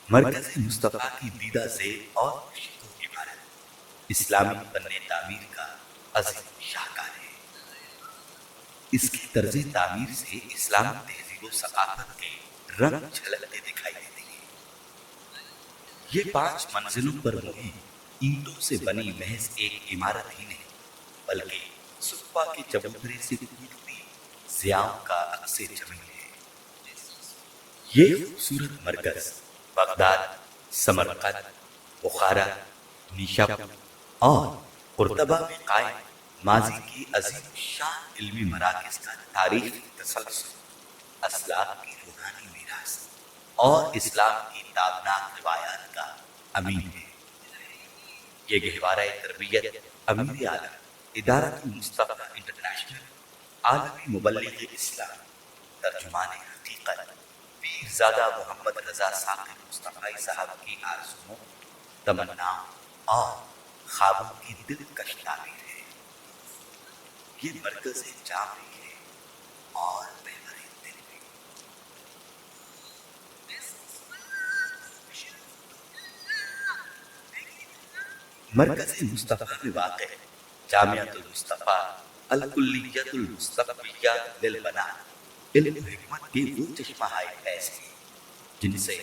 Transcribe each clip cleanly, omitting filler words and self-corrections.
مرکز مصطفیٰ کی دیدہ ذیل اور مرشد و عبارت اسلامی فن تعمیر کا عظیم شاہکار ہے۔ اس کی طرز تعمیر سے اسلامی تہذیب و ثقافت کے رنگ جھلکتے دکھائی دیتے ہیں۔ یہ 5 منزلوں پر مبنی اینٹوں سے بنی محض ایک عمارت ہی نہیں، بلکہ صفا کے چبوترے سے ٹوٹتی ضیاؤں کا عکس جمیل ہے۔ یہ خوبصورت مرکز بغداد، سمرقند، بخارا، نیشاپور اور قرطبہ میں قائم ماضی کی عظیم شان علمی مراکز کا تاریخی تسلسل، اسلاف کی روحانی میراث اور اسلام کی تابناک روایات کا امین ہے۔ یہ گہوارہ تربیت امیر اعلیٰ ادارۃ المصطفیٰ انٹرنیشنل، عالمی مبلغ اسلام، ترجمان حقیقت پیرزادہ محمد رضا ثاقب مصطفی صاحب کی آرزوؤں، تمناؤں اور خوابوں کی دلکش تعبیر ہے۔ یہ مرکز جام بھی ہے اور بہترین دل بھی۔ مرکز مصطفیٰ میں واقع جامعۃ المصطفیٰ الکلیۃ المصطفیہ للبنات علم و حکمت کے وہ چشمہ ہائے فیض ہیں جن سے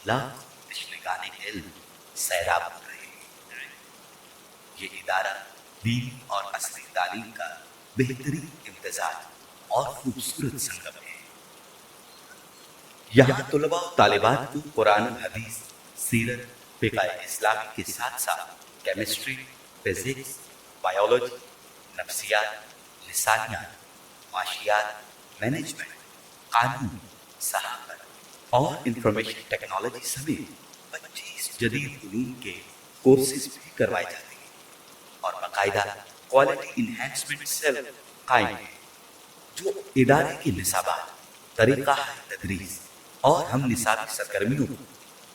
لاکھوں تشنگان علم سیراب ہو رہے ہیں۔ یہ ادارہ دینی اور عصری تعلیم کا بہترین امتزاج اور خوبصورت سنگم ہے۔ یہاں طلباء و طالبات کو قرآن و حدیث، سیرت، فقہ اسلامی کے ساتھ ساتھ کیمسٹری، فزکس، بایولوجی، نفسیات، لسانیات، معاشیات، مینجمنٹ، قانون، صحافت اور انفارمیشن ٹیکنالوجی سمیت 25 جدید علوم کے کورسز بھی کروائے جاتے ہیں اور باقاعدہ کوالٹی انہینسمنٹ سیل قائم ہے جو ادارے کی نصابات، طریقہ تدریس اور ہم نصابی سرگرمیوں کو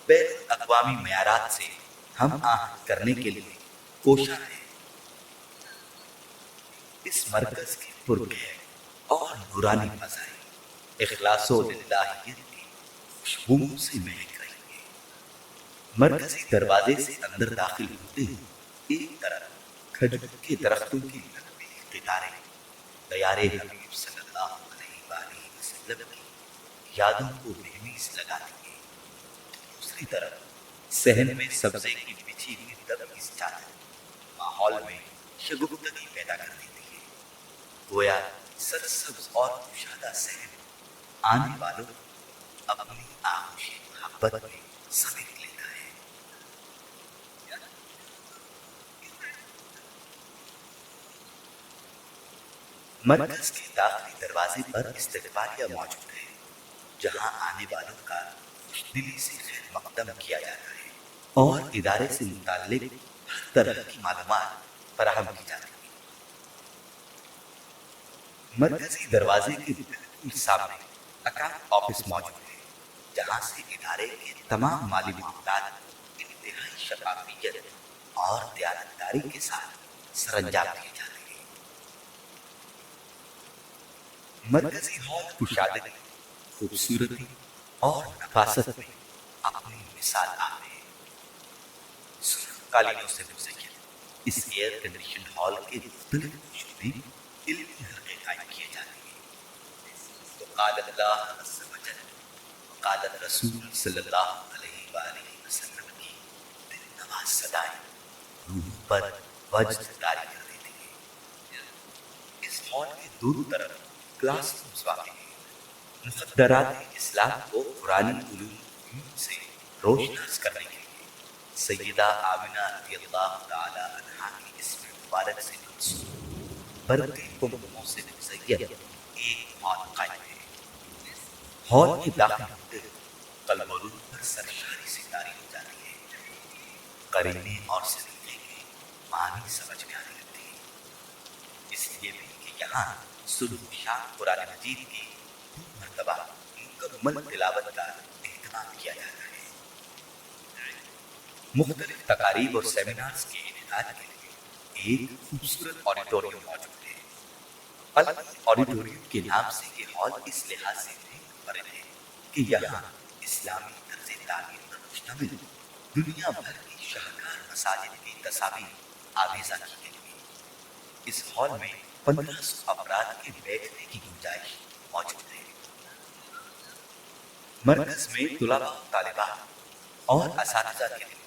بین الاقوامی معیارات سے ہم آہنگ کرنے کے لیے کوشاں ہے۔ اس مرکز کے پرکیف اور نورانی فضائل اخلاص و للہیت کی خوشبوؤں سے مہک رہی ہے۔ مرکزی دروازے سے اندر داخل ہوتے ہی ایک طرف کھجور کے درختوں کی لمبی قطاریں دیار حبیب صلی اللہ علیہ وآلہ وسلم کی یادوں کو بہمیز لگاتی ہے، دوسری طرف صحن میں سبزے کی بچھی ہوئی تمیز چادر ماحول میں شگفتگی پیدا کر دیتی ہے، گویا سرسبز اور کشادہ صحن آنے والوں کو اپنی آغوش محبت میں سمیٹ لیتا ہے۔ مرکز کے داخلی دروازے پر استقبالیہ موجود ہے جہاں آنے والوں کا خوش دلی سے خیر مقدم کیا جاتا ہے اور ادارے سے متعلق ہر طرح کی معلومات فراہم کی جاتی ہیں۔ مرکزی دروازے کے بالکل سامنے اکاؤنٹ آفس موجود ہے جہاں سے ادارے کے تمام مالی معاملات انتہائی شفافیت اور دیانتداری کے ساتھ سر انجام دیے جاتے ہیں۔ مرکزی ہال کشادگی، خوبصورتی اور نفاست میں اپنی مثال آپ ہے۔ سرخ قالینوں سے مزین اس ایئر کنڈیشن ہال کے مختلف حصوں میں علمی حلقے قائم کیے جاتے ہیں۔ تو قال اللہ عز و جل، قال رسول صلی اللہ علیہ وآلہ وسلم کی دل نواز صدائیں روح پر وجد طاری کر دیتی ہیں۔ اس ہال کے دونوں طرف کلاس رومز واقع ہیں، مخدرات اسلام کو قرآنی علوم سے روشناس کرنے کے لیے سیدہ آمنہ رضی اللہ تعالی عنہا کی اسم مبارک سے منسوب برقی کمپنوں سے مزین ایک ہال قائم ہے۔ ہال میں داخل ہوتے قلب و روح پر سرشاری سے طاری ہو جاتی ہے، قرینے اور سلیقے کے معنی سمجھ میں آنے لگتے ہیں۔ اس لیے بھی کہ یہاں صبح و شام قرآن مجید کی 2 مرتبہ مکمل تلاوت کا اہتمام کیا جاتا ہے۔ مختلف تقاریب اور سیمینارز کے انعقاد کے لیے ایک خوبصورت آڈیٹوریم موجود ہے۔ آڈیٹوریم کے نام سے یہ ہال اس لحاظ سے بھی منفرد ہے کہ یہاں اسلامی طرز تعمیر پر مشتمل دنیا بھر کی شاہکار مساجد کی تصاویر آویزاں کی گئی ہیں۔ اس ہال میں 1500 افراد کے بیٹھنے کی گنجائش موجود ہے۔ مرکز میں طلباء و طالبات اور اساتذہ کے لیے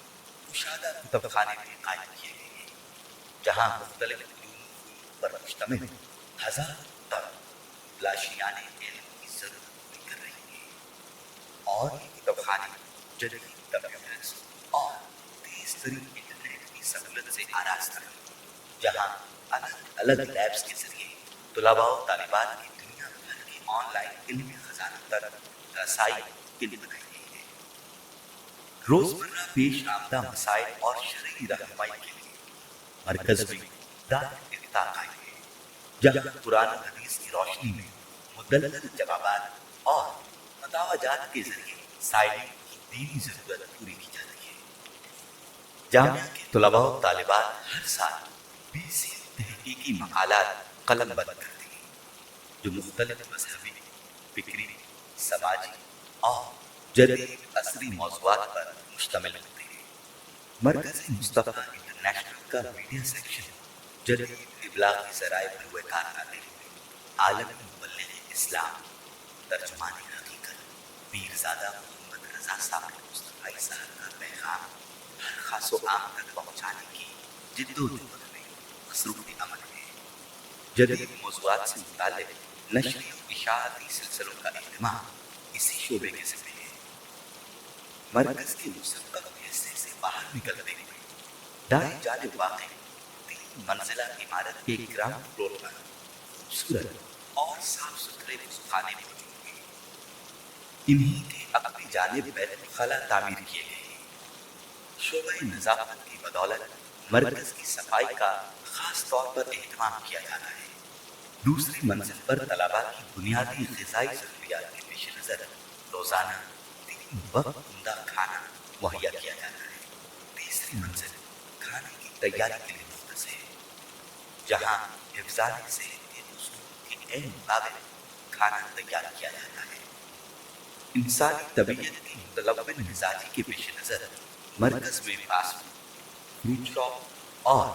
کشادہ کتب خانے بھی قائم کیے گئے ہیں، جہاں مختلف علوم پر مشتمل ہزار طلباء لاشیانِ علم کی ضرورت پوری کر رہی ہیں، اور یہ کتب خانے جدید کمپیوٹرز اور تیز ترین انٹرنیٹ کی سہولت سے آراستہ ہیں، جہاں الگ الگ لیبس کے ذریعے طلباء و طالبات کی دنیا بھر کے آن لائن علمی خزانوں تک رسائی کے لیے بنائی گئی ہے۔ روزمرہ پیش آمدہ مسائل اور شرعی رہنمائی کے لیے مرکز میں دار افتاء قائم ہے، جہاں قرآن و حدیث کی روشنی میں مدلل جوابات اور فتاوی جات کے ذریعے سائلین کی دینی ضرورت پوری کی جاتی ہے۔ جامعہ کے طلباء و طالبات ہر سال 20 سے تحقیقی مقالات قلم بند کرتے ہیں، جو مختلف مذہبی، فکری، سماجی اور جدید عصری موضوعات پر مشتمل ہوتے ہیں۔ مرکز مصطفیٰ انٹرنیشنل کا میڈیا سیکشن جدید ابلاغی ذرائع بروئے کار لاتے ہوئے عالمی مبلغ اسلام ترجمان حقیقت پیرزادہ محمد رضا ثابت مصطفی صاحب کا پیغام ہر خاص و عام تک پہنچانے کی جد و جہد میں مصروف عمل ہے۔ جدید موضوعات سے متعلق نشری و اشاعتی سلسلوں کا اہتمام اسی شعبے کے ذمہ ہے۔ مرکز کے مسبق حصے سے باہر نکلتے ہوئے دائیں جانب واقع 3 منزلہ عمارت کے گراؤنڈ فلور پر خوبصورت اور صاف ستھرے خانے موجود ہیں۔ انہی کے اپنی جانب بیت الخلا تعمیر کیے گئے ہیں۔ شعبہ نظافت کی بدولت مرکز کی صفائی کا خاص طور پر اہتمام کیا جاتا ہے۔ دوسری منزل پر طلباء کی بنیادی غذائی ضروریات کے پیش نظر روزانہ 3 وقت عمدہ کھانا مہیا کیا جاتا ہے۔ تیسری منزل کھانے کی تیاری کے لیے مختص ہے، جہاں حفظان صحت کے اصول کے عین مطابق کھانا تیار کیا جاتا ہے۔ انسانی طبیعت کی متلون مزاجی کے پیش نظر مرکز میں فاسٹ فوڈ، فروٹ شاپ اور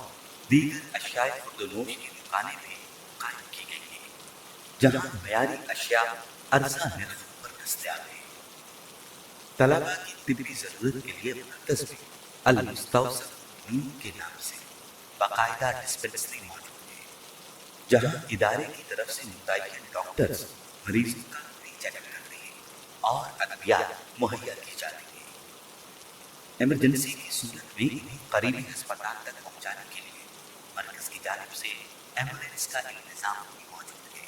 دیگر اشیاء خوردونوش کی دکانیں بھی قائم کی گئی ہیں، جہاں معیاری اشیاء ارزاں نرخ پر دستیاب ہیں۔ طلباء کی طبی ضرورت کے لیے مرکز میں المستوصف نور کے نام سے باقاعدہ ڈسپنسری موجود ہے، جہاں ادارے کی طرف سے متعین ڈاکٹرز مریضوں کا فری چیک اپ کرتے ہیں اور ادویات مہیا کی جاتی ہیں۔ ایمرجنسی کی صورت میں انہیں قریبی ہسپتال تک پہنچانے کے لیے مرکز کی جانب سے ایمبولینس کا انتظام بھی موجود ہے۔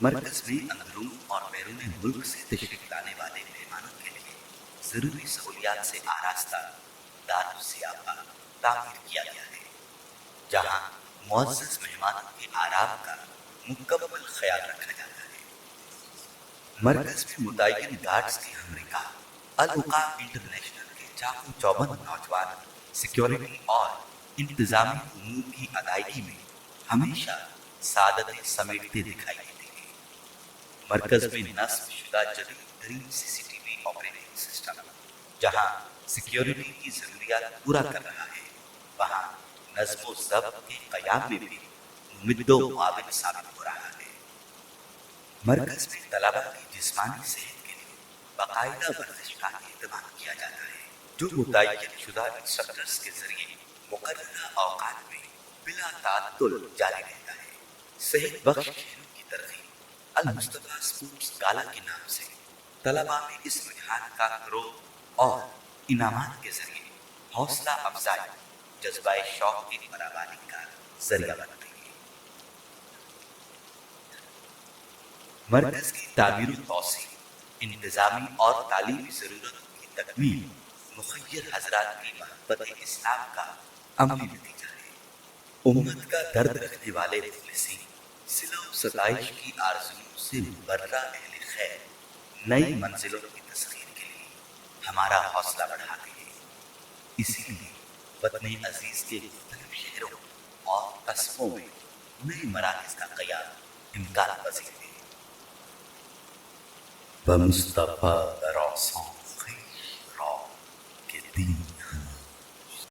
مرکز میں اندرون اور بیرون ملک سے تشریف لانے والے مہمانوں کے لیے ضروری سہولیات سے آراستہ دارالضیافہ تعمیر کیا گیا ہے، جہاں معزز مہمانوں کے آرام کا مکمل خیال رکھا جاتا ہے۔ مرکز میں متعین گارڈز کے ہمراہ الوقاف انٹرنیشنل کے چاقو چوبند نوجوان سیکیورٹی اور انتظامی امور کی ادائیگی میں ہمیشہ سعادتیں سمیٹتے دکھائی دیتے ہیں۔ مرکز میں نصب شدہ جدید ترین CCTV آپریٹنگ سسٹم جہاں سیکیورٹی کی ضروریات پورا کر رہا ہے، وہاں نظم و ضبط کے قیام میں بھی ممد و معاون ثابت ہو رہا ہے۔ مرکز میں طلباء کی جسمانی صحت کے لیے باقاعدہ ورزش کا اہتمام کیا جاتا ہے، جو متعین شدہ انسٹرکٹرز کے ذریعے مقررہ اوقات میں بلا تعطل جاری رہتا ہے۔ صحت بخش کھیلوں کی ترغیب المصطفیٰ اسپورٹس گالا کے نام سے طلباء میں اس رجحان کا فروغ اور انعامات کے ذریعے حوصلہ افزائی جذبہ شوق کی فراوانی کا ذریعہ بنتے ہیں۔ مرکز کی تعمیر و توسیع انتظامی اور تعلیمی ضرورتوں کی تکمیل مخیر حضرات کی محبت اسلام کا عملی نتیجہ ہے۔ امت کا درد رکھنے والے مخلصین صلہ و ستائش کی آرزوؤں سے مبرہ اہل خیر نئی منزلوں کی تسخیر کے لیے ہمارا حوصلہ بڑھاتے ہیں۔ اسی لیے وطن عزیز کے مختلف شہروں اور قصبوں میں نئے مراکز کا قیام امکان پذیر ہے۔ بمصطفیٰ راسان خویش را دین